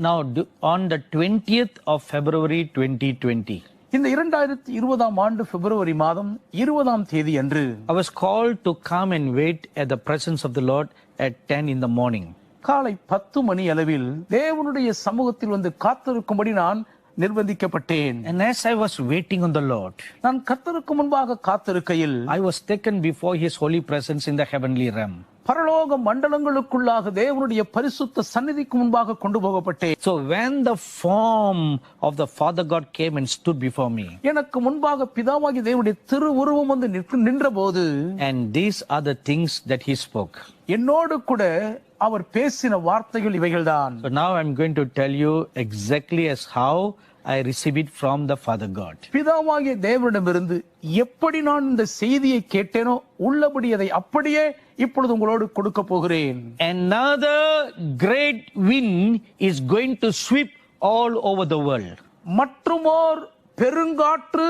Now, on the 20th of February 2020, இந்த 2020ஆம் ஆண்டு பிப்ரவரி மாதம் 20ஆம் தேதி அன்று I was called to come and wait at the presence of the Lord at 10 in the morning. காலை 10 மணி அளவில் தேவனுடைய சமூகத்தில் வந்து காத்திருக்கும்படி நான் நிர்பந்திக்கப்பட்டேன். And as I was waiting on the Lord, நான் கர்த்தருக்கு முன்பாக காத்திருக்கையில் I was taken before His holy presence in the heavenly realm. பரலோக மண்டலங்களுக்குள்ளாக தேவனுடைய பரிசுத்த சந்நிதிக்கு முன்பாக கொண்டு போகப்பட்டேன். So when the form of the Father God came and stood before me, எனக்கு முன்பாக பிதாவாகி தேவனுடைய திருவுருவம் வந்து நின்றபோது, and these are the things that He spoke. என்னோடு கூட அவர் பேசின வார்த்தைகள் இவைகள்தான். So now I'm going to tell you exactly as how I receive it from the Father God. பிதாவாகிய தேவனிடமிருந்து எப்படி நான் இந்த செய்தியை கேட்டேனோ உள்ளபடி அதை அப்படியே இப்பொழுது உங்களோடு கொடுக்க போகிறேன். Another great wind is going to sweep all over the world. மற்றுமோர் பெருங்காற்று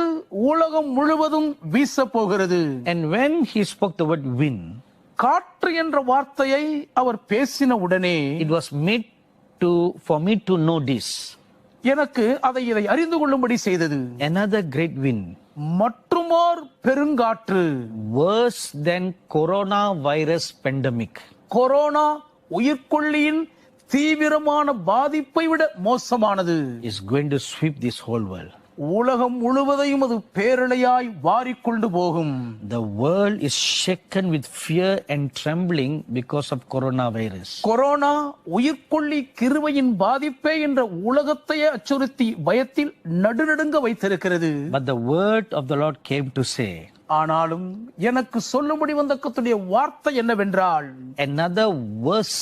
உலகம் முழுவதும் வீச போகிறது. And when He spoke the word wind, காற்று என்ற வார்த்தையை அவர் பேசின உடனே it was made for me to know this. எனக்கு இதை அறிந்து கொள்ளும்படி செய்தது. Another great wind, மற்றுமோர் பெருங்காற்று, worse than coronavirus pandemic, corona உயிர்கொல்லியின் தீவிரமான பாதிப்பை விட மோசமானது, is going to sweep this whole world. உலகம் முழுவதையும் அது பேரலையாய் வாரிக்கொண்டு போகும். The world is shaken with fear and trembling because of coronavirus. Corona உயிர்கொல்லி கிருபையின் பாதிப்பே என்ற உலகத்தையே அச்சுறுத்தி பயத்தில் நடுநடுங்க வைத்திருக்கிறது. But the word of the Lord came to say, ஆனாலும் எனக்கு சொல்லும்படி வந்த கர்த்தருடைய வார்த்தை என்னவென்றால், another worse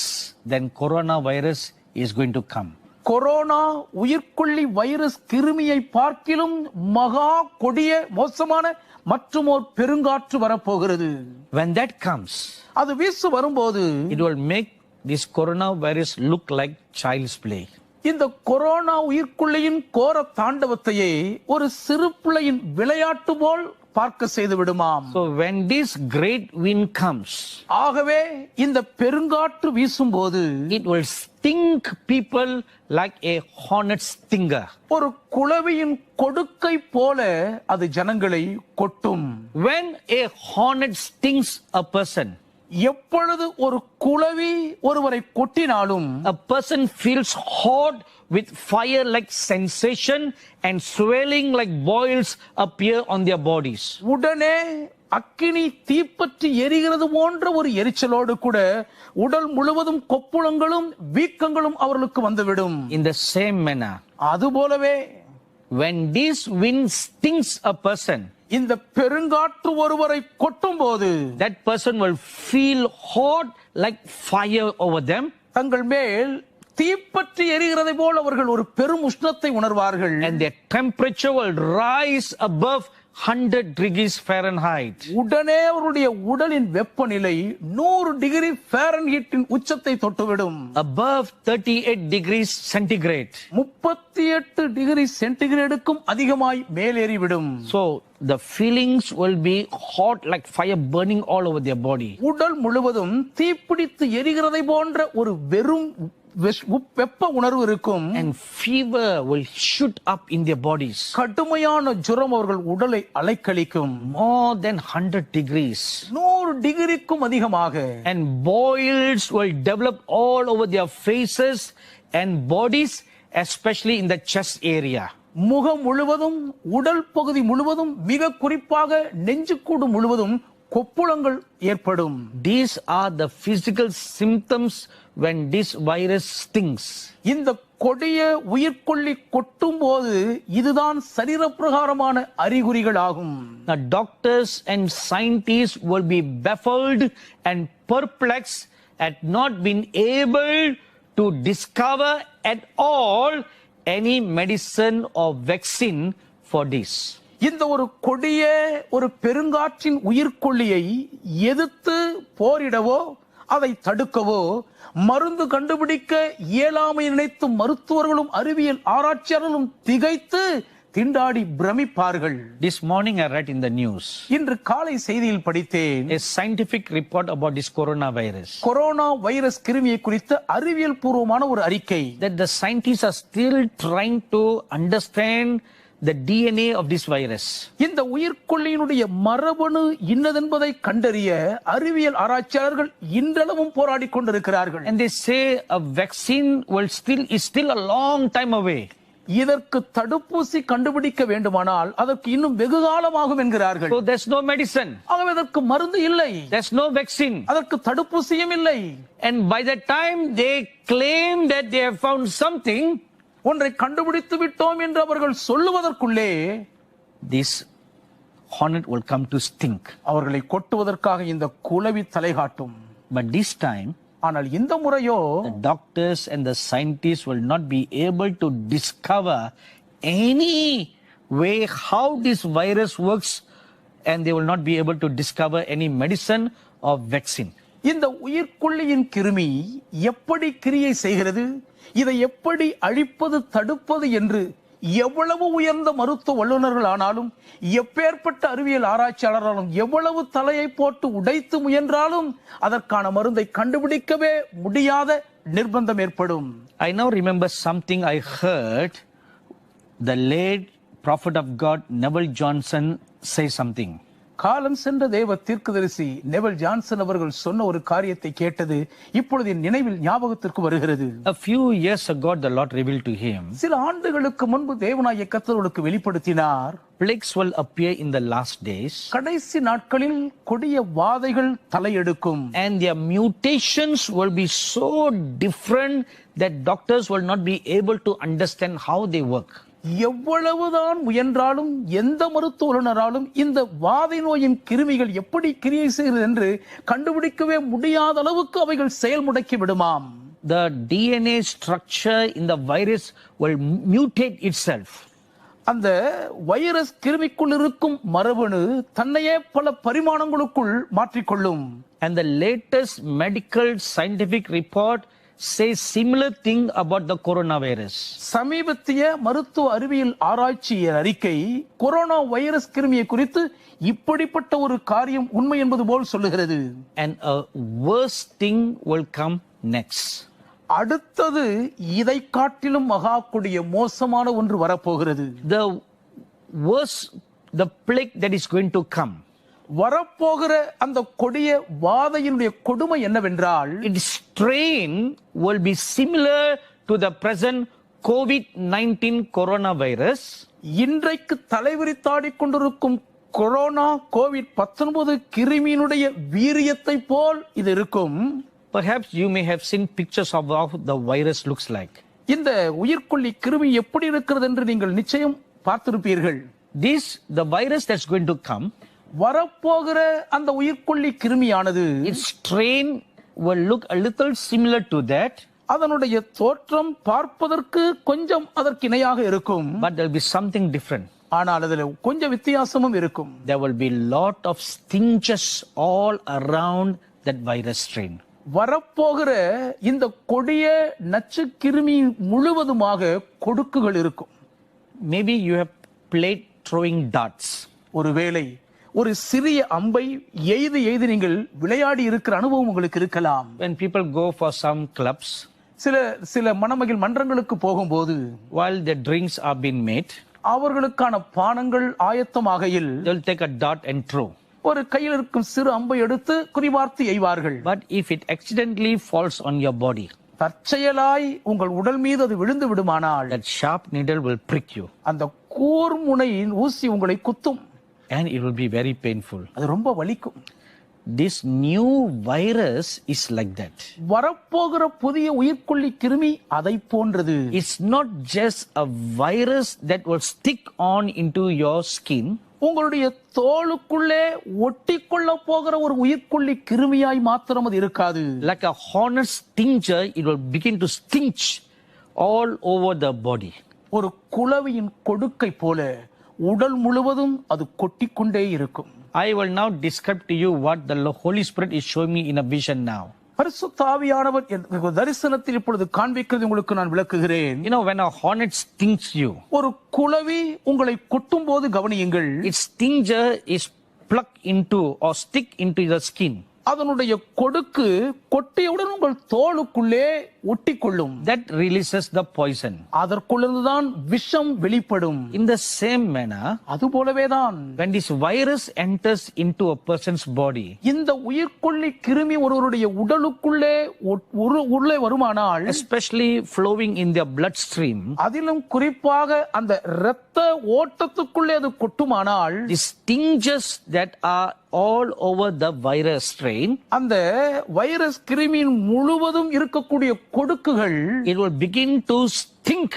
than coronavirus is going to come. Corona உயிர்கொல்லி வைரஸ் கிருமியை பார்க்கிலும் மகா கொடிய மோசமான மற்றும் ஒரு பெருங்காற்று வரப்போகிறது. When that comes, அது வீசு வரும்போது it will make this coronavirus look like child's play. இந்த கொரோனா உயிர்கொல்லியின் கோர தாண்டவத்தையே ஒரு சிறு பிள்ளையின் விளையாட்டு போல் பார்க்க செய்து விடுமாம். So when this great wind comes, ஆகவே இந்த பெருங்காற்று வீசும்போது it will sting people like a hornet stinger. ஒரு குளவியின் கொடுக்கை போல அது ஜனங்களை கொட்டும். When a hornet stings a person, எப்பொழுது ஒரு குளவி ஒருவரை கொட்டினாலும் a person feels hot with fire like sensation and swelling like boils appear on their bodies. உடனே அக்கினி தீப்பற்றி எரிகிறது போன்ற ஒரு எரிச்சலோடு கூட உடல் முழுவதும் கொப்புளங்களும் வீக்கங்களும் அவர்களுக்கு வந்துவிடும். In the same manner, அதுபோலவே when this wind stings a person, இந்த பெருங்காற்று ஒருவரை கொட்டும் போது that person will feel hot like fire over them, தங்கள் மேல் தீப்பற்றி எரிகிறதை போல் அவர்கள் ஒரு பெரும் உஷ்ணத்தை உணர்வார்கள். and their temperature will rise above 100 degrees Fahrenheit. உடனே அவருடைய உடலின் வெப்பநிலை 100 டிகிரி ஃபாரன்ஹீட்டின் உச்சத்தை தொட்டுவிடும். Above 38 degrees centigrade. 38 டிகிரி சென்டிகிரேடுக்கும் அதிகமாய் மேலேறிவிடும். So the feelings will be hot like fire burning all over their body. உடல் முழுவதும் தீப்பிடித்து எரிகிறதை போன்ற ஒரு வெறும் வெப்ப உணர்வு இருக்கும். And fever will shoot up in their bodies. கடுமையான ஜுரம் அவர்கள் உடலை அலைக்கழிக்கும். More than 100 degrees. 100 டிகிரிக்கும் அதிகமாக. And boils will develop all over their faces and bodies, especially in the chest area. முகம் முழுவதும் உடல் பகுதி முழுவதும் மிக குறிப்பாக நெஞ்சுக்கூடு முழுவதும் கொப்புளங்கள் ஏற்படும். These are the physical symptoms when this virus stings. இந்த கொடிய உயிர்கொல்லி கொட்டும் போது இதுதான் சரீரப்பிரகாரமான அறிகுறிகள் ஆகும். Now doctors and scientists will be baffled and perplexed at not being able to discover at all any medicine or vaccine for this. இந்த ஒரு கொடிய ஒரு பெருங்காற்றின் உயிர்கொல்லியை எதிர்த்து போரிடவோ அதை தடுக்கவோ மருந்து கண்டுபிடிக்க இயலாமை நினைத்து மருத்துவர்களும் அறிவியல் ஆராய்ச்சியாளர்களும் திகைத்து திண்டாடி பிரமிப்பார்கள். This morning I read in the news இன்று காலை செய்தியில் படித்தேன், a scientific report about this coronavirus. Corona virus கிருமியை குறித்த அறிவியல் பூர்வமான ஒரு அறிக்கை. That the scientists are still trying to understand the DNA of this virus. இந்த உயிர்கொல்லியினுடைய மரபணு இன்னதென்பதை கண்டறிய அறிவியல் ஆராய்ச்சியாளர்கள் இன்றளவும் போராடி கொண்டிருக்கிறார்கள். And they say a vaccine is still a long time away. இதற்கு தடுப்பூசி கண்டுபிடிக்க வேண்டுமானால் அதற்கு இன்னும் வெகு காலமாகும் என்கிறார்கள். So there's no medicine. ஆகவே அதற்கு மருந்து இல்லை, There's no vaccine. அதற்கு தடுப்பூசியும் இல்லை. And by the time they claim that they have found something, ஒன்றை கண்டுபிடித்து விட்டோம் என்று அவர்கள் சொல்லுவதற்குள்ளே this hornet will come to stink. அவர்களை கொட்டுவதற்காக இந்த குளவி தலைகாட்டும். But this time, ஆனால் இந்த முறையோ the doctors and the scientists will not be able to discover any way how this virus works, and they will not be able to discover any medicine or vaccine. இந்த உயிர்கொல்லியின் கிருமி எப்படி கிரியை செய்கிறது, இதை எப்படி அழிப்பது தடுப்பது என்று எவ்வளவு உயர்ந்த மருத்துவ வல்லுநர்கள் ஆனாலும், எப்பேற்பட்ட அறிவியல் ஆராய்ச்சியாளராலும் எவ்வளவு தலையை போட்டு உடைத்து முயன்றாலும் அதற்கான மருந்தை கண்டுபிடிக்கவே முடியாத நிர்பந்தம் ஏற்படும். I now remember something I heard the late prophet of God Neville Johnson say something. காலம் சென்ற தேவ தீர்க்கதரிசி நெவல் ஜான்சன் அவர்கள் சொன்ன ஒரு காரியத்தை கேட்டது இப்பொழுது என் நினைவில் ஞாபகத்திற்கு வருகிறது. A few years ago the Lord revealed to him, சில ஆண்டுகளுக்கு முன்பு தேவனாகிய கர்த்தருக்கு வெளிப்படுத்தினார், plagues will appear in the last days, கடைசி நாட்களில் கொடிய வாதைகள் தலையெடுக்கும். and their mutations will be so different that doctors will not be able to understand how they work. எவ்வளவுதான் முயன்றாலும் எந்த மருத்துவ வல்லுநராலும் இந்த வாதை நோயின் கிருமிகள் எப்படி கிரியை செய்கிறது என்று கண்டுபிடிக்கவே முடியாத அளவுக்கு அவைகள் செயல் முடக்கி விடுமாம். The DNA structure in the virus will mutate itself. அந்த வைரஸ் கிருமிக்குள் இருக்கும் மரபணு தன்னையே பல பரிமாணங்களுக்குள் மாற்றிக்கொள்ளும். And the latest medical scientific report says similar thing about the coronavirus. சமீபத்திய மருத்துவ அறிவியல் ஆராய்ச்சி அறிக்கை கொரோனா வைரஸ் கிருமியை குறித்து இப்படிப்பட்ட ஒரு காரியம் உண்மை என்பது போல் சொல்லுகிறது. And a worse thing will come next. அடுத்தது இதை காட்டிலும் மகா கொடிய மோசமான ஒன்று வரப்போகிறது. The worst, the plague that is going to come, வரப்போகிற அந்த கொடிய வாதையினுடைய கொடுமை என்னவென்றால், its strain will be similar to the present COVID-19 coronavirus. இன்றைக்கு தலைவிரித்தாடிக் கொண்டிருக்கும் கொரோனா COVID-19 கிருமியினுடைய வீரியத்தை போல் இது இருக்கும். Perhaps you may have seen pictures of how the virus looks like. இந்த உயிர்கொல்லி கிருமி எப்படி இருக்கிறது என்று நீங்கள் நிச்சயம் பார்த்திருப்பீர்கள். The virus that's going to come, வரப்போகிற அந்த உயிர்கொல்லி கிருமியானது its strain will look a little similar to that, அதனுடைய தோற்றம் பார்ப்பதற்கு கொஞ்சம் அதற்கு இணையாக இருக்கும். but there will be something different. ஆனால் அதில் கொஞ்சம் வித்தியாசமும் இருக்கும். There will be lot of stinges all around that virus strain. வரப்போகிற இந்த கொடிய நச்சு கிருமி முழுவதுமாக கொடுக்குகள் இருக்கும். Maybe you have played throwing darts. ஒருவேளை ஒரு சிறிய அம்பை எய்து நீங்கள் விளையாடி இருக்கிற அனுபவம் உங்களுக்கு இருக்கலாம். When people go for some clubs, சில மணமகிழ் மன்றங்களுக்கு போகும்போது, while the drinks are being made, அவர்களுக்கான பானங்கள் ஆயத்தமாகையில் they'll take a dart and throw. ஒரு கையில் இருக்கும் சிறு அம்பை எடுத்து குறிபார்த்து எய்வார்கள். But if it accidentally falls on your body, தற்செயலாய் உங்கள் உடல் மீது அது விழுந்து விடுமானால், that sharp needle will prick you, அந்த கூர்முனையின் ஊசி உங்களை குத்தும். and it will be very painful. அது ரொம்ப வலிக்கும். This new virus is like that. வரப்போகிற புதிய உயிர்கொல்லி கிருமி அதை போன்றது. It's not just a virus that will stick on into your skin. உங்களுடைய தோலுக்குள்ளே ஒட்டிக்கொள்ள போகிற ஒரு உயிர்கொல்லி கிருமியாய் மாத்திரம் அது இருக்காது. Like a hornet stinger, it will begin to stinch all over the body. ஒரு குளவியின் கொடுக்கை போல உடல் முழுவதும் அது கொட்டிக்கொண்டே இருக்கும். I will now describe to you what the Holy Spirit is showing me in a vision now. பரிசுத்த ஆவியானவர் எனக்கு ஒரு தரிசனத்தில் இப்பொழுது காண்பிக்கிறது உங்களுக்கு நான் விளக்குகிறேன். You know, when a hornet stings you, ஒரு குளவி உங்களை கொட்டும் போது கவனியுங்கள், its stinger is plucked into or stick into the skin. அதனுடைய கொடுக்கு கொட்டியவுடன் உங்கள் தோலுக்குள்ளே ஒட்டி கொள்ளும். That releases the poison. அதற்குள்ளிருந்துதான் விஷம் வெளிப்படும். In the same manner, அதுபோலவேதான் when this virus enters into a person's body, இந்த உயிர்கொல்லி கிருமி ஒருவருடைய உடலுக்குள்ளே உள்ளே வருமானால், especially flowing in their bloodstream, அதிலும் குறிப்பாக அந்த இரத்த ஓட்டத்துக்குள்ளே அது கொட்டுமானால், the stingers that are all over the virus strain, அந்த வைரஸ் கிருமியின் முழுவதும் இருக்கக்கூடிய கொடுக்குகள் it will begin to stink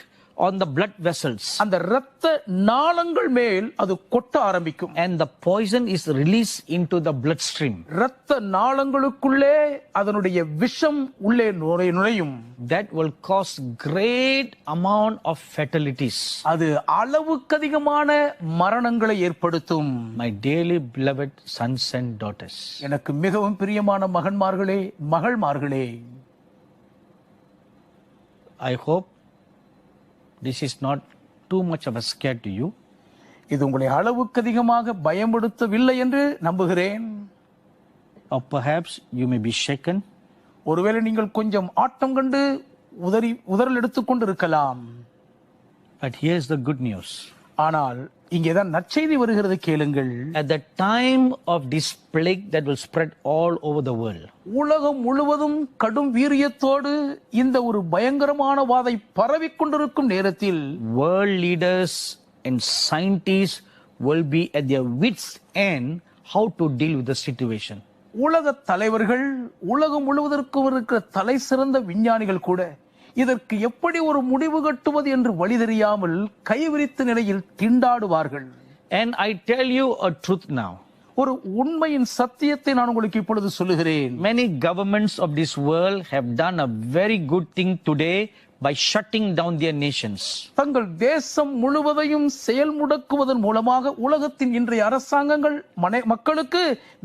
on the blood vessels, அந்த இரத்த நாளங்கள் மேல் அது கொட்ட ஆரம்பிக்கும். and the poison is released into the bloodstream. இரத்த நாளங்களுக்குள்ளே அதனுடைய விஷம் உள்ளே நுழையும். That will cause great amount of fatalities. அது அளவுக்கு அதிகமான மரணங்களை ஏற்படுத்தும். My dearly beloved sons and daughters, எனக்கு மிகவும் பிரியமான மகன்மார்களே, மகள்மார்களே, I hope this is not too much of a scare to you. இது உங்களை அளவுக்கு அதிகமாக பயமுடுத்தவில்லை என்று நம்புகிறேன். Or perhaps you may be shaken. ஒருவேளை நீங்கள் கொஞ்சம் ஆட்டம் கண்டு உதறல் எடுத்துக்கொண்டு இருக்கலாம். But here's the good news. ஆனால் இங்கேதான் நற்செய்தி வருகிறது, கேளுங்கள். At the time of this plague that will spread all over the world, உலகம் முழுவதும் கடும் வீரியத்தோடு இந்த ஒரு பயங்கரமான வாதை பரவிக் கொண்டிருக்கும் நேரத்தில், world leaders and scientists will be at their wits' end how to deal with the situation. உலக தலைவர்கள், உலகம் முழுவதற்கும் இருக்கிற தலை சிறந்த விஞ்ஞானிகள் கூட இதற்கு எப்படி ஒரு முடிவு கட்டுவது என்று வழி தெரியாமல் கைவிரித்த நிலையில் திண்டாடுவார்கள். And I tell you a truth now. ஒரு உண்மையின் சத்தியத்தை நான் உங்களுக்கு இப்பொழுது சொல்லுகிறேன். Many governments of this world have done a very good thing today by shutting down their nations. தங்கள் தேசம் முழுவதையும் செயல் முடக்குவதன் மூலமாக உலகத்தின் இன்றைய அரசாங்கங்கள் மக்களுக்கு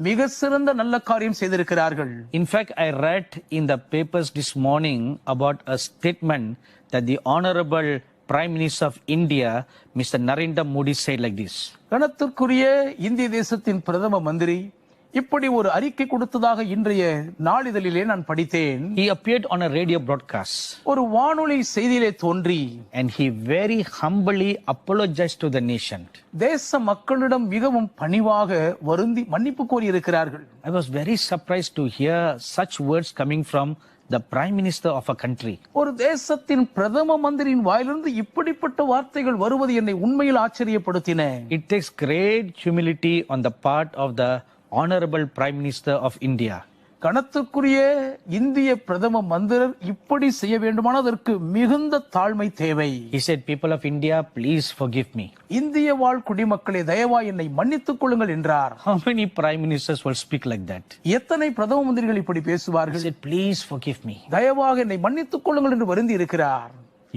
மிக சிறந்த நல்ல காரியம் செய்திருக்கிறார்கள். In fact, I read in the papers this morning about a statement that the Honorable Prime Minister of India, Mr. Narendra Modi, said like this. கணத்திற்குரிய இந்திய தேசத்தின் பிரதம மந்திரி இப்படி ஒரு அறிக்கை கொடுத்ததாக இன்றைய நாளிதழிலே நான் படித்தேன். He appeared on a radio broadcast. ஒரு வானொலி செய்தியிலே தோன்றி, and he very humbly apologized to the nation. தேச மக்களிடம் மிகவும் பணிவாக வருந்தி மன்னிப்பு கோரி இருக்கிறார்கள். I was very surprised to hear such words coming from the prime minister of a country. ஒரு தேசத்தின் பிரதம மந்திரியின் வாயிலிருந்து இப்படிப்பட்ட வார்த்தைகள் வருவது என்னை உண்மையில் ஆச்சரியப்படுத்தின. It takes great humility on the part of the Honorable Prime Minister of India. கணத்திற்குரிய இந்திய பிரதம மந்திரர் இப்படி செய்ய வேண்டுமானால் அதற்கு மிகுந்த தாழ்மை தேவை. He said, people of India, please forgive me. இந்திய வாழ் குடிமக்களே, தயவாய் என்னை மன்னித்துக் கொள்ளுங்கள் என்றார். How many prime ministers will speak like that? எத்தனை பிரதம மந்திரிகள் இப்படி He பேசுவார்கள்? said, please forgive me. தயவாக என்னை மன்னித்துக் கொள்ளுங்கள் என்று வருந்தி இருக்கிறார்.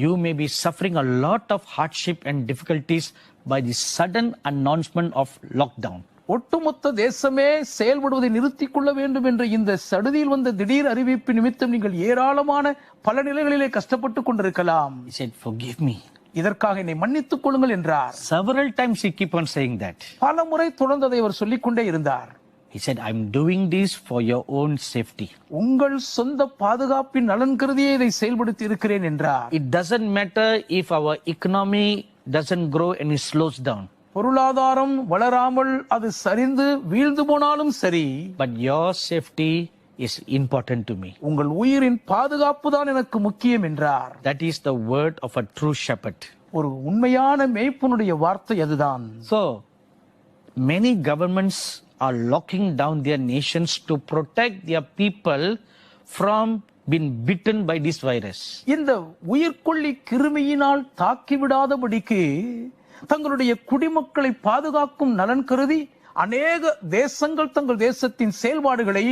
You may be suffering a lot of hardship and difficulties by the sudden announcement of lockdown. ஒட்டுமொத்த தேசமே செயல்படுவதை நிறுத்திக் கொள்ள வேண்டும் என்ற இந்த சடுதியில் வந்த திடீர் அறிவிப்பு நிமித்தம் நீங்கள் ஏராளமான பல நிலைகளிலே கஷ்டப்பட்டு கொண்டிருக்கலாம். He said, forgive me. இதற்காக என்னை மன்னித்துக் கொள்ளுங்கள் என்றார். Several times he keep on saying that. பல முறை தொடர்ந்து அதை அவர் சொல்லிக் கொண்டே இருந்தார். He said, I'm doing this for your own safety. உங்கள் சொந்த பாதுகாப்பின் நலன் கருதியே இதை செயல்படுத்தி இருக்கிறேன் என்றார். It doesn't matter if our economy doesn't grow and it slows down. பொருளாதாரம் வளராமல் அது சரிந்து வீழ்ந்து போனாலும் சரி, but your safety is important to me. உங்கள் உயிரின் பாதுகாப்பு தான் எனக்கு முக்கியம் என்றார். That is the word of a true shepherd. ஒரு உண்மையான மேய்ப்பனுடைய வார்த்தை அதுதான். So many governments are locking down their nations to protect their people from being bitten by this virus. இந்த உயிர்கொல்லி கிருமியினால் தாக்கிவிடாதபடிக்கு தங்களுடைய குடிமக்களை பாதுகாக்கும் நலன் கருதி அநேக தேசங்கள் தங்கள் தேசத்தின் செயல்பாடுகளை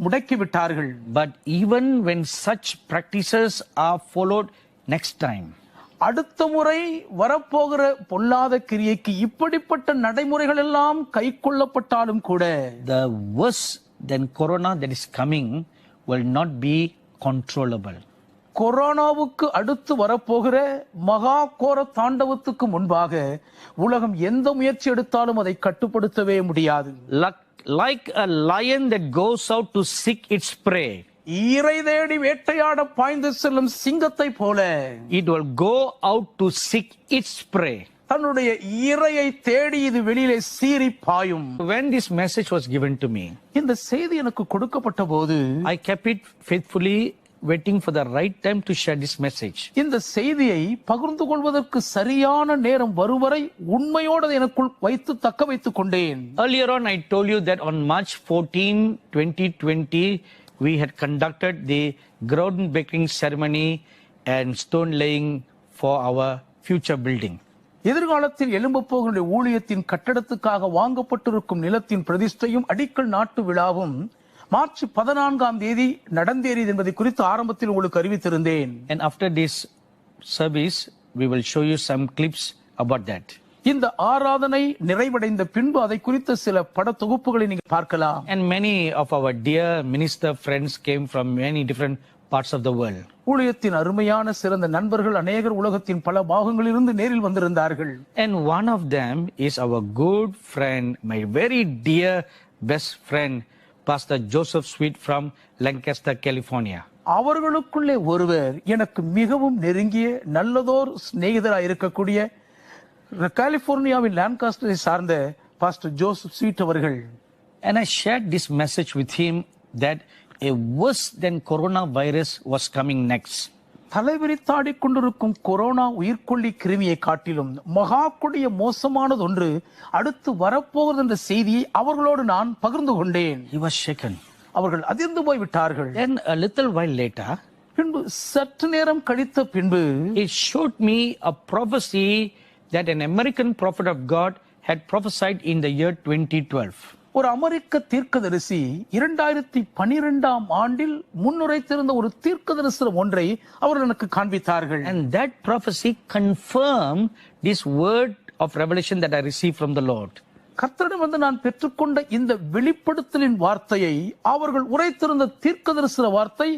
முடக்கிவிட்டார்கள். But even when such practices are followed next time, அடுத்த முறை வரப்போகிற பொல்லாத கிரியைக்கு இப்படிப்பட்ட நடைமுறைகள் எல்லாம் கை கொள்ளப்பட்டாலும் கூட, the worse than corona that is coming will not be controllable. கொரோனாவுக்கு அடுத்து வரப்போகிற மகா கோர தாண்டவத்துக்கு முன்பாக உலகம் எந்த முயற்சி எடுத்தாலும் அதை கட்டுப்படுத்தவே முடியாது. Like a lion that goes out to seek its prey, இரை தேடி வேட்டையாட பாய்ந்து செல்லும் சிங்கத்தை போல it will go out to seek its prey. தன்னுடைய இரையை தேடி இது வெளியிலே சீறி பாயும். When this message was given to me, இந்த செய்தி எனக்கு கொடுக்கப்பட்ட போது I kept it faithfully, waiting for the right time to share this message. இந்த செய்தியை பகிர்ந்து கொள்வதற்கு சரியான நேரம் வருவரை உண்மையோடு அதை எனக்குள் வைத்து தக்க வைத்துக் கொண்டேன். Earlier on, I told you that on March 14, 2020, we had conducted the groundbreaking ceremony and stone laying for our future building. எதிர்காலத்தில் எழும்பப் போகிற ஊழியத்தின் கட்டடத்துக்காக வாங்கப்பட்டிருக்கும் நிலத்தின் பிரதிஷ்டையும் அடிக்கல் நாட்டு விழாவும் மார்ச் 14ஆம் தேதி நடந்தேறியது என்பதை குறித்து ஆரம்பத்தில் உங்களுக்கு அறிவித்திருந்தேன். And after this service, we will show you some clips about that. இந்த ஆராதனை நிறைவடைந்த பின்பு அதை குறித்த சில பட தொகுப்புகளை நீங்க பார்க்கலாம். And many of our dear minister friends came from many different parts of the world. ஊழியத்தின் அருமையான சிறந்த நண்பர்கள் அநேகர் உலகத்தின் பல பாகங்களிலிருந்து நேரில் வந்திருந்தார்கள். And one of them is our good friend, my very dear best friend, Pastor Joseph Sweet from Lancaster, California. அவர்களுக்குள்ளே ஒருவர் எனக்கு மிகவும் நெருங்கிய நல்லதோர் சிநேகிதராக இருக்கக்கூடிய கலிபோர்னியாவின் லான்காஸ்டரை சார்ந்த பாஸ்டர் ஜோசப் ஸ்வீட் அவர்கள். And I shared this message with him that a worse than coronavirus was coming next. தலைவிரித்தாடிக் கொண்டிருக்கும் கொரோனா உயிர்கொல்லி கிருமியை காட்டிலும் மகா கொடிய மோசமானது ஒன்று அடுத்து வரப்போகிறது என்ற செய்தியை அவர்களோடு நான் பகிர்ந்து கொண்டேன். He was shaken. அவர்கள் அதிர்ந்து போய் விட்டார்கள். Then a little while later, பின்பு சற்று நேரம் கழித்த பின்பு he showed me a prophecy that an American prophet of God had prophesied in the year 2012. ஒரு அமெரிக்க தீர்க்கதரிசி 2012ஆம் ஆண்டில் முன்னுரைத்திருந்த ஒரு தீர்க்கதரிசனம் ஒன்றை அவர்கள் எனக்கு காண்பித்தார்கள். And that prophecy confirmed this word of revelation that I received from the Lord. கர்த்தரிடம் வந்து நான் பெற்றுக்கொண்ட இந்த வெளிப்படுத்தலின் வார்த்தையை அவர்கள் உரைத்திருந்த தீர்க்கதரிசன வார்த்தை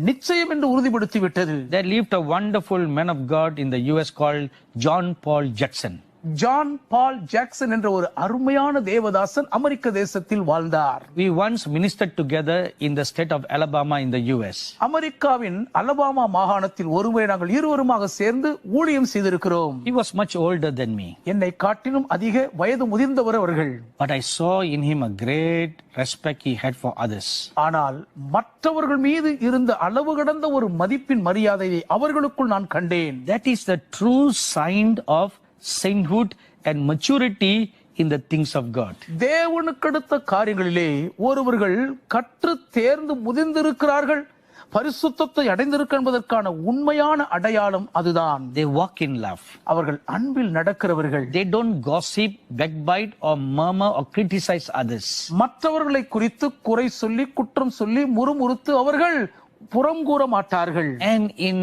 நிச்சயம் என்று உறுதிப்படுத்தி விட்டது. There lived a wonderful man of God in the US called John Paul Jackson. John ball Jackson என்ற ஒரு அருமையான தேவதாசன் அமெரிக்க தேசத்தில் வாழ்ந்தார். We once ministered together in the state of Alabama in the US. அமெரிக்காவின் அலபாமா மாகாணத்தில் ஒருமுறை நாங்கள் இருவருமாக சேர்ந்து ஊழியம் செய்திருக்கிறோம். He was much older than me, என்னை காட்டிலும் அதிக வயது முதிர்ந்தவர் அவர்கள். but I saw in him a great respect he had for others. ஆனால் மற்றவர்கள் மீது இருந்த அளவு கடந்த ஒரு மதிப்பின் மரியாதையை அவர்களுக்குள் நான் கண்டேன். That is the true sign of sainthood and maturity in the things of God. தேவனுக்கடுத்த காரியங்களிலே ஒருவர்கள் கற்று தேர்ந்து முதிர்ந்திருக்கிறார்கள், பரிசுத்தத்தை அடைந்திருக்க என்பதற்கான உண்மையான அடையாளம் அதுதான். They walk in love. அவர்கள் அன்பில் நடக்கிறவர்கள். They don't gossip, backbite or murmur or criticize others. மற்றவர்களை குறித்து குறை சொல்லி குற்றம் சொல்லி முறுமுறுத்து அவர்கள் புறம் கூற மாட்டார்கள். And in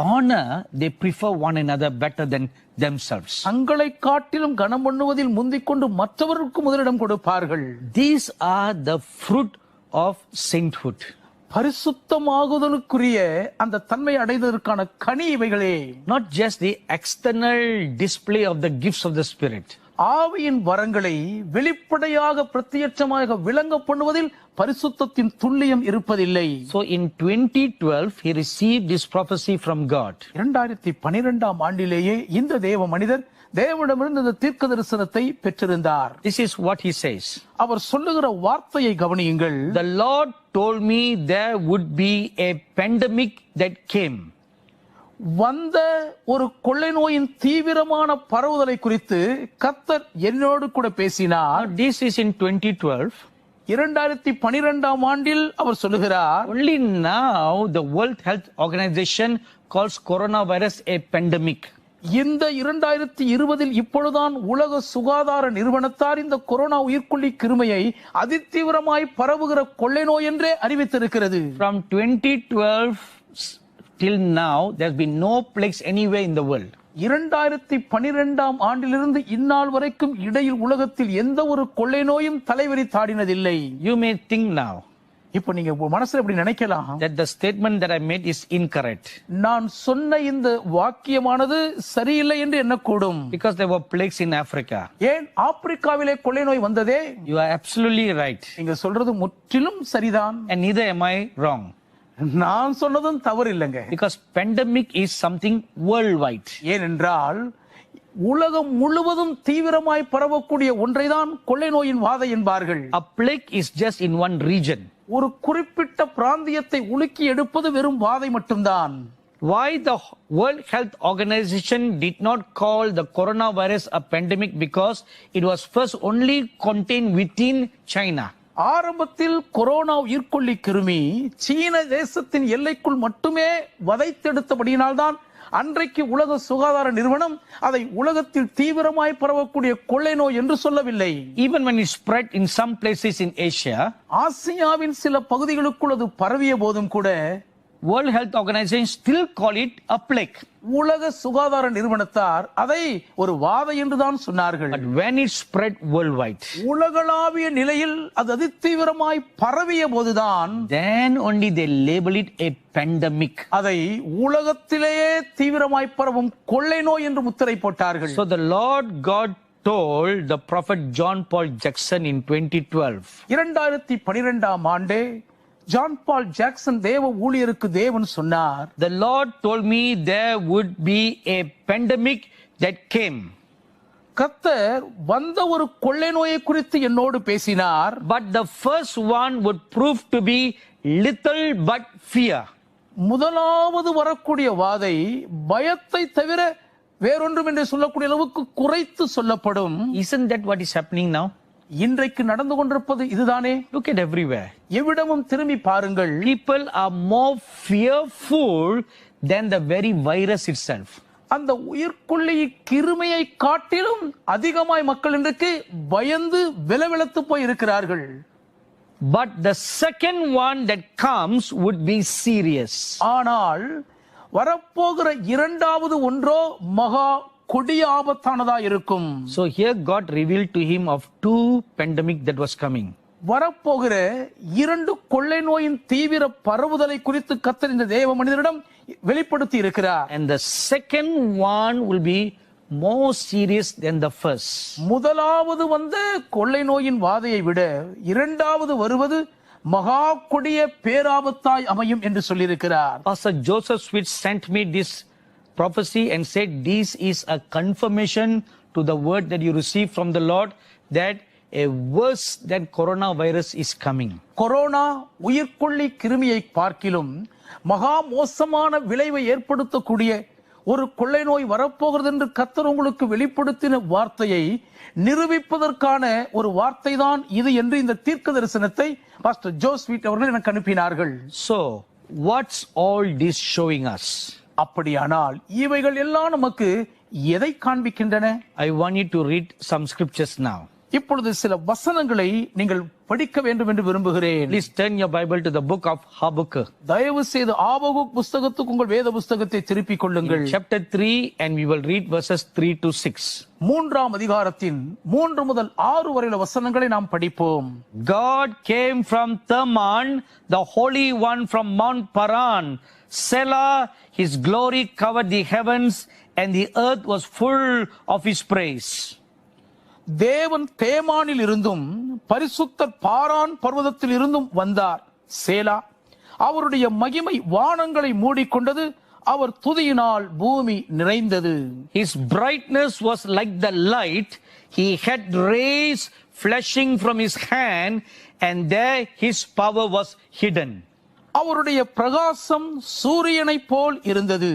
honor, they prefer one another better than themselves. தங்களை காட்டிலும் கனம் பண்ணுவதில் முந்திக் கொண்டு மற்றவர்களுக்கு முதலிடம் கொடுப்பார்கள். These are the fruit of sainthood. பரிசுத்தமாகுதலுக்குரிய அந்த தன்மை அடைவதற்கான கனி இவைகளே. Not just the external display of the gifts of the Spirit. ஆவியின் வரங்களை வெளிப்படையாக பிரத்யட்சமாக விளங்க பண்ணுவதில் பரிசுத்தத்தின் துல்லியம் இருப்பதில்லை. So in 2012, he received this prophecy from God. 2012ஆம் ஆண்டிலேயே இந்த தேவ மனிதர் தேவனிடமிருந்து இந்த தீர்க்க தரிசனத்தை பெற்றிருந்தார். This is what he says. அவர் சொல்லுகிற வார்த்தையை கவனியுங்கள். The Lord told me there would be a pandemic that came. வந்த ஒரு கொள்ளை நோயின் தீவிரமான பரவுதலை குறித்து கர்த்தர் என்னோடு கூட பேசினார். Now, this is in 2012. 2012ஆம் ஆண்டில் அவர் சொல்லுகிறார், Only now the World Health Organization calls coronavirus a pandemic. இந்த 2020 இப்பொழுதுதான் உலக சுகாதார நிறுவனத்தார் இந்த கொரோனா உயிர்கொல்லி கிருமையை அதிதீவிரமாய் பரவுகிற கொள்ளை நோய் என்றே அறிவித்திருக்கிறது. From 2012 till now, there's been no plagues anywhere in the world. 2012ஆம் ஆண்டிலிருந்து இந்நாள் வரைக்கும் இடையில் உலகத்தில் எந்த ஒரு கொள்ளை நோயும் தலைவரி தாடினதில்லை. You may think now, இப்ப நீங்க உங்க மனசுல இப்படி நினைக்கலாம், that the statement that I made is incorrect. நான் சொன்ன இந்த வாக்கியமானது சரியில்லை என்று எண்ணக்கூடும். Because there were plagues in Africa. ஏன் ஆப்பிரிக்காவிலே கொள்ளை நோய் வந்ததே? You are absolutely right. நீங்க சொல்றது முற்றிலும் சரிதான். And neither am I wrong. நான் சொன்னதும் தவறு இல்லைங்க. Because pandemic is something worldwide. ஏனென்றால் உலகம் முழுவதும் தீவிரமாய் பரவக்கூடிய ஒன்றைதான் கொள்ளை நோயின் வாதை என்பார்கள். A plague is just in one region. ஒரு குறிப்பிட்ட பிராந்தியத்தை உலுக்கி எடுப்பது வெறும் வாதை மட்டும்தான். Why the World Health Organization did not call the coronavirus a pandemic? Because it was first only contained within China. ஆரம்பத்தில் கொரோனா உயிர்கொல்லி கிருமி சீன தேசத்தின் எல்லைக்குள் மட்டுமே வதைத்தெடுத்தபடியினால்தான் அன்றைக்கு உலக சுகாதார நிறுவனம் அதை உலகத்தில் தீவிரமாய் பரவக்கூடிய கொள்ளை நோய் என்று சொல்லவில்லை. Even when it spread in some places in Asia, ஆசியாவின் சில பகுதிகளுக்குள் அது பரவிய போதும் கூட World Health Organization still call it a plague. உலக சுகாதார நிறுவனத்தார் அதை ஒரு வாதை என்றுதான் சொன்னார்கள். But when it spread worldwide, உலகளாவிய நிலையில் அது அதிதீவிரமாய் பரவிய போதுதான் then only they label it a pandemic. அதை உலகத்திலேயே தீவிரமாய் பரவும் கொள்ளை நோய் என்று முத்திரை போட்டார்கள். So the Lord God told the prophet John Paul Jackson in 2012. 2012 ஆண்டே ஜான் பால் ஜாக்சன் தேவ ஊழியருக்கு தேவன் சொன்னார், The Lord told me there would be a pandemic that came. கர்த்தர் வந்த ஒரு கொள்ளை நோயை குறித்து என்னோடு பேசினார். But the first one would prove to be little but fear. முதலாவது வரக்கூடிய வாதை பயத்தை தவிர வேறொன்றும் என்று சொல்லக்கூடிய அளவுக்கு குறைத்து சொல்லப்படும். Isn't that what is happening now? இன்றைக்கு நடந்து கொண்டிருப்பது இதுதானே? Look at everywhere. எவ்விடமும் திரும்பி பாருங்கள். People are more fearful than the very virus itself. அந்த உயிர்கொல்லி கிருமியை காட்டிலும் அதிகமாய் மக்கள் இன்றைக்கு பயந்து விலவிலத்து போய் இருக்கிறார்கள். But the second one that comes would be serious. ஆனால் வரப்போகிற இரண்டாவது ஒன்றோ மகா கொடிய ஆபத்தானதா இருக்கும். So here God revealed to him of two pandemic that was coming. வரப்போகிற இரண்டு கொள்ளை நோயின் தீவிர பரவுதலை குறித்து கர்த்தர் இந்த தேவ மனிதரிடம் வெளிப்படுத்தி இருக்கிறார். And the second one will be more serious than the first. முதலாவது வந்த கொள்ளை நோயின் வாதையை விட இரண்டாவது வருவது மகா கொடிய பேராபத்தாய் அமையும் என்று சொல்லியிருக்கிறார். Pastor Joseph Switch sent me this prophecy and said this is a confirmation to the word that you received from the Lord that a worse than coronavirus is coming. Corona உயிர்கொல்லி கிருமியை பார்க்கிலும் மகா மோசமான விளைவை ஏற்படுத்தக்கூடிய ஒரு கொள்ளை நோய் வரப்போகிறது என்று கர்த்தர் உங்களுக்கு வெளிப்படுத்தின வார்த்தையை நிரூபிப்பதற்கான ஒரு வார்த்தை தான் இது என்று இந்த தீர்க்க தரிசனத்தை பாஸ்டர் ஜோஸ்வீட் அவர்கள் எனக்கு அனுப்பினார்கள். So what's all this showing us? அப்படியானால் இவைகள் எல்லாம் நமக்கு எதை காண்பிக்கின்றன? I want you to read some scriptures now. இப்பொழுது சில வசனங்களை நீங்கள் படிக்க வேண்டும் என்று விரும்புகிறேன். Please turn your Bible to the book of Habakkuk. தயவு செய்து ஆபகுக் புஸ்தகத்துக்கு உங்கள் வேத புஸ்தகத்தை திருப்பிக் கொள்ளுங்கள். Chapter 3 and we will read verses 3 to 6. 3ஆம் அதிகாரத்தின் 3 முதல் 6 வரையில வசனங்களை நாம் படிப்போம். God came from Teman, the Holy One from Mount Paran. Selah, his glory covered the heavens and the earth was full of his praise. தேவன் தேமானில் இருந்தும் பரிசுத்தர் பாரான் பர்வதத்தில் இருந்தும் வந்தார். சேலா, அவருடைய மகிமை வானங்களை மூடிக்கொண்டது, அவர் துதியினால் பூமி நிறைந்தது. His brightness was like the light, he had rays flashing from his hand and there his power was hidden. அவருடைய பிரகாசம் சூரியனைப் போல் இருந்தது,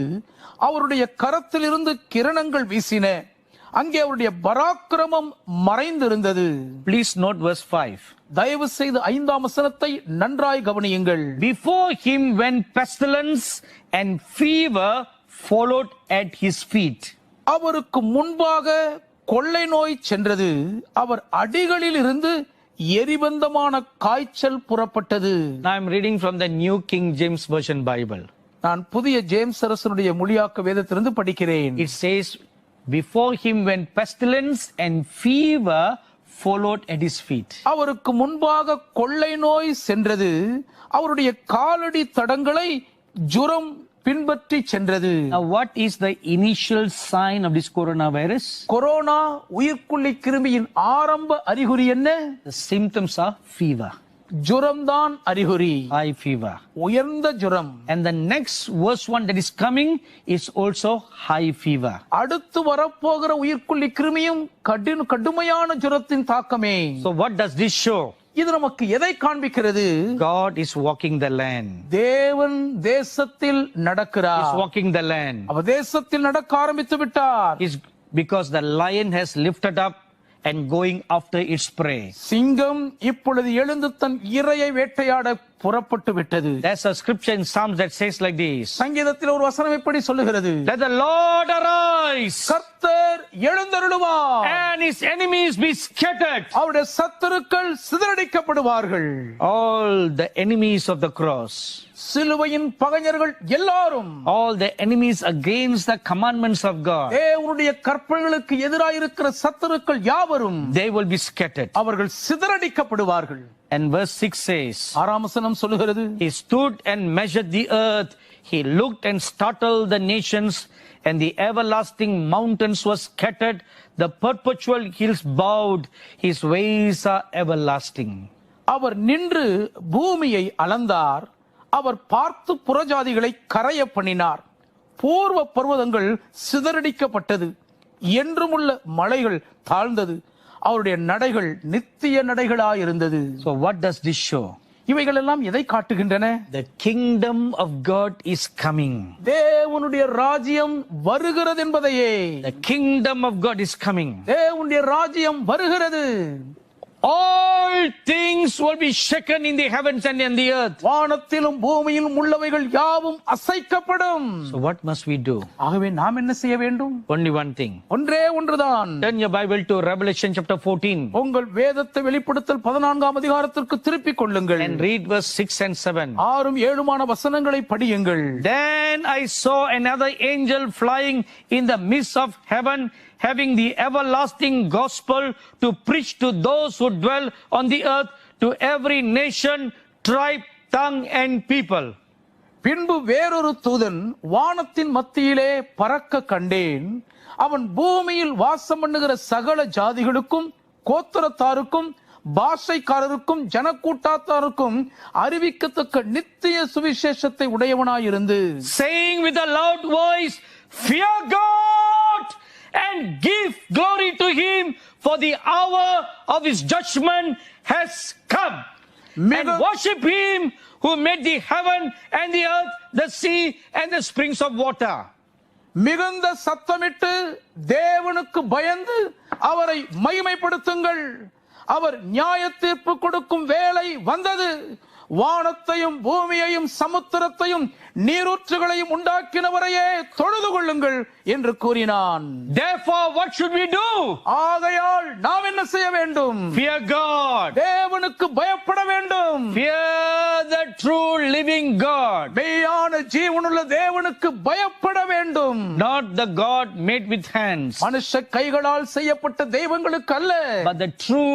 அவருடைய கரத்திலிருந்து கிரணங்கள் வீசின, அங்கே அவருடைய பராக்கிரமம் மறைந்திருந்தது. Please note verse 5. தயவு செய்து 5ஆம் வசனத்தை நன்றாய் கவனியுங்கள். Before him went pestilence and fever followed at his feet. அவருக்கு முன்பாக கொள்ளை நோய் சென்றது, அவர் அடிகளில் இருந்து எரிபந்தமான காய்ச்சல் புறப்பட்டது. Now I'm reading from the New King James Version Bible. நான் புதிய ஜேம்ஸ் அரசனுடைய மொழியாக்க வேதத்திலிருந்து படிக்கிறேன். It says, before him went pestilence and fever followed at his feet. அவருக்கு முன்பாக கொள்ளை நோய் சென்றது. அவருடைய காலடி தடங்களை ஜுரம் பின்பற்றி சென்றது. Now, what is the initial sign of this coronavirus? Corona உயிர்க்குள்ளி கிருமியின் ஆரம்ப அறிகுறி என்ன? The symptoms are fever, ஜுரம்தான் அறிகுறி. high fever. உயர்ந்த ஜுரம். And the next worst one that is coming is also high fever. அடுத்து வரப்போகிற உயிர்க்குள்ளி கிருமியும் கடுமையான ஜுரத்தின் தாக்கமே. So what does this show? இது நமக்கு எதை காண்பிக்கிறது? God is walking the land. தேவன் தேசத்தில் நடக்கிறார். He's walking the land. அவர் தேசத்தில் நடக்க ஆரம்பித்து விட்டார். Is because the lion has lifted up and going after its prey. சிங்கம் இப்பொழுது எழுந்து தன் இரையை வேட்டையாட புறப்பட்டு விட்டது. There's a scripture in Psalms that says like this. சங்கீதத்தில் ஒரு வசனம் இப்படி சொல்லுகிறது. Let the Lord arise கர்த்தர் எழுந்தருளுவார். and his enemies be scattered. அவருடைய சத்துருக்கள் சிதறடிக்கப்படுவார்கள். All the enemies of the cross, சிலுவையின் பகைஞர்கள் எல்லாரும், all the enemies against the commandments of God, தேவனுடைய கற்பனைகளுக்கு எதிராக இருக்கிற சத்துருக்கள் யாவரும் they will be scattered. அவர்கள் சிதறடிக்கப்படுவார்கள். And verse 6 says, ஆறாம் வசனம் சொல்லுகிறது. He stood and measured the earth. He looked and startled the nations, and the everlasting mountains were scattered. The perpetual hills bowed. His ways are everlasting. அவர் நின்று பூமியை அளந்தார். அவர் பார்த்து புறஜாதிகளை கரைய பண்ணினார். பூர்வ பர்வதங்கள் சிதறடிக்கப்பட்டது. என்றுமுள்ள மலைகள் தாழ்ந்தது. அவருடைய நடைகள் நித்திய நடைகளாயிருந்தது. So what does this show? இவைகள் எல்லாம் எதை காட்டுகின்றன? The kingdom of God is coming. தேவனுடைய ராஜ்யம் வருகிறது என்பதையே. The kingdom of God is coming. தேவனுடைய ராஜ்யம் வருகிறது. All things will be shaken in the heavens and in the earth. வானத்திலும் பூமியிலும் உள்ளவைகள் யாவும் அசைக்கப்படும். So what must we do? ஆகவே நாம் என்ன செய்ய வேண்டும்? Only one thing. ஒன்றே ஒன்றுதான். Turn your Bible to Revelation chapter 14 உங்கள் வேதத்தை வெளிப்படுத்தல் 14ஆம் அதிகாரத்திற்கு திருப்பிக் கொள்ளுங்கள். and read verse 6 and 7. 6ம் 7மான வசனங்களை படியுங்கள். Then I saw another angel flying in the midst of heaven, having the everlasting gospel to preach to those who dwell on the earth, to every nation, tribe, tongue and people. பின்பு வேறொரு தூதன் வானத்தின் மத்தியிலே பறக்க கண்டேன். அவன் பூமியில் வாசம் பண்ணுகிற சகல ஜாதிகளுக்கும், கோத்திரத்தாருக்கும், பாஷைக்காரருக்கும், ஜனக்கூட்டாத்தாருக்கும் அறிவிக்கத்தக்க நித்திய சுவிசேஷத்தை உடையவனாயிருந்து, saying with a loud voice, Fear God and give glory to him, for the hour of his judgment has come. And worship him who made the heaven and the earth, the sea and the springs of water. மிகுந்த சத்தமிட்டு தேவனுக்கு பயந்து அவரை மகிமைப்படுத்துங்கள். அவர் நியாய தீர்ப்பு கொடுக்கும் வேளை வந்தது. வானத்தையும் பூமியையும் சமுத்திரத்தையும் நீரூற்றுகளையும் உண்டாக்கினவரையே தொழுது கொள்ளுங்கள் என்று கூறினான். Therefore, what should we do? ஆகையால் நாம் என்ன செய்ய வேண்டும்? Fear God. தேவனுக்கு பயப்பட வேண்டும். Fear the true living God. மெய்யான ஜீவனுள்ள தேவனுக்கு பயப்பட வேண்டும். Not the God made with hands, மனுஷ கைகளால் செய்யப்பட்ட தெய்வங்களுக்கு அல்ல, but the true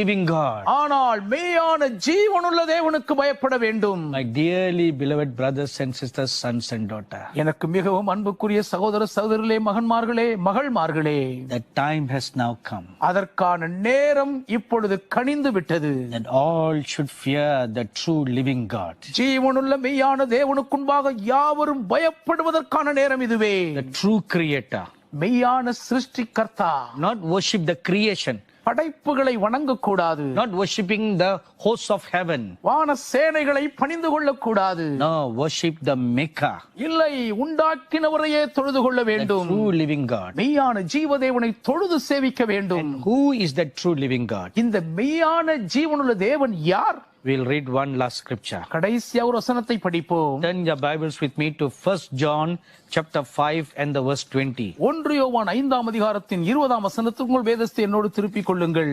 living God. ஆனால் மெய்யான ஜீவனுள்ள தேவனுக்கு பயப்பட வேண்டும். My dearly beloved brothers and sisters, sons and daughters, எனக்கு மிகவும் அன்புக்குரிய சகோதர சகோதரிகளே, மகன்மார்களே, மகள்மார்களே, the time has now come அதற்கான நேரம் இப்பொழுது கனிந்து விட்டது. that all should fear the true living God, ஜீவனுள்ள மெய்யான தேவனுக்குன்பாக யாவரும் பயப்படுவதற்கான நேரம் இதுவே. the true creator, மெய்யான சிருஷ்டிகர்த்தா. not worship the creation, படைப்புகளை வணங்கக்கூடாது. not worshipping the hosts of heaven, வான சேனைகளை பணிந்து கொள்ளக்கூடாது. no, worship the maker, இல்லை, உண்டாக்கினவரையே தொழுது கொள்ள the வேண்டும். true living God. மெய்யான ஜீவதேவனை தொழுது சேவிக்க வேண்டும். Who is that true living God? இந்த மெய்யான ஜீவனுள்ள தேவன் யார்? We'll read one last scripture. கடைசியா ஒரு வசனத்தை படிப்போம். Turn your Bibles with me to 1 John chapter 5 and the verse 20. 1 யோவான் 5ஆம் அதிகாரத்தின் 20ஆம் வசனத்துக்கு உங்கள் வேதத்தை என்னோடு திருப்பிக் கொள்ளுங்கள்.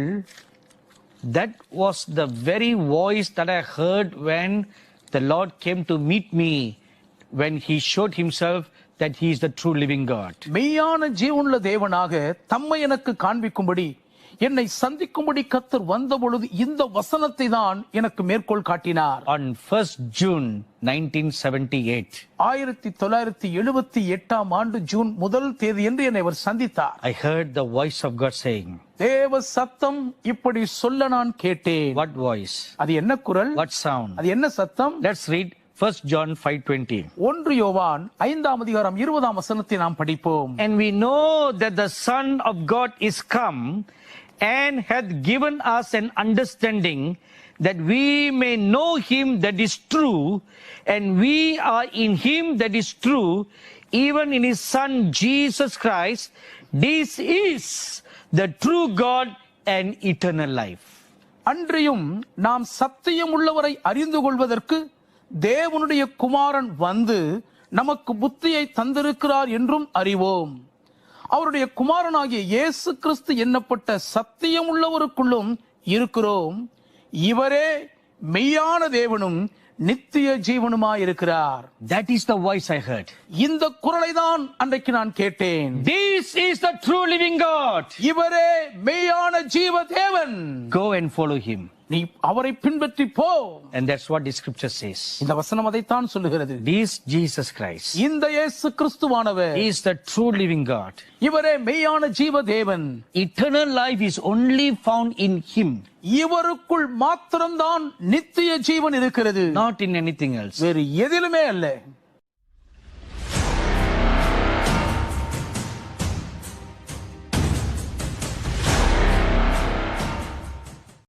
That was the very voice that I heard when the Lord came to meet me, when he showed himself that he is the true living God. மெய்யான ஜீவனுள்ள தேவனாக தம்மை எனக்கு காண்பிக்கும்படி என்னை சந்திக்கும்படி கர்த்தர் வந்த பொழுது இந்த வசனத்தை தான் எனக்கு மேற்கோள் காட்டினார். On 1st June 1978, 1978 ஆண்டு ஜூன் 1 தேதி என்று என்னை அவர் சந்தித்தார். I heard the voice of God saying, தேவ சத்தம் இப்படி சொல்ல நான் கேட்டேன். what voice? அது என்ன குரல்? What sound? அது என்ன சத்தம்? Let's read 1st John 5:20. 1 யோவான் 5 வசனத்தை நாம் படிப்போம். And we know that the Son of God is come and hath given us an understanding that we may know him that is true, and we are in him that is true, even in his Son Jesus Christ. This is the true God and eternal life. அன்றியும் நாம் சத்தியம் உள்ளவரை அறிந்து கொள்வதற்கு தேவனுடைய குமாரன் வந்து நமக்கு புத்தியை தந்திருக்கிறார் என்றும் அறிவோம். அவருடைய குமாரனாகிய இயேசு கிறிஸ்து எண்ணப்பட்ட சத்தியம் உள்ளவருக்குள்ளும் இருக்கிறோம். இவரே மெய்யான தேவனும் நித்திய ஜீவனுமாயிருக்கிறார். That is the voice I heard. இந்த குரலை தான் அன்றைக்கு நான் கேட்டேன். This is the true living God. இவரே மெய்யான ஜீவ தேவன். Go and follow him. நீ அவரை பின்பற்றி போ. And that's what the scripture says. இந்த வசனம் அதைத்தான் சொல்லுகிறது. This Jesus Christ, இந்த இயேசு கிறிஸ்துவானவர் he is the true living God. இவரே மெய்யான ஜீவ தேவன். Eternal life is only found in him, இவருக்குள் மாத்திரம்தான் நித்திய ஜீவன் இருக்கிறது. not in anything else. வேறு எதிலுமே அல்ல.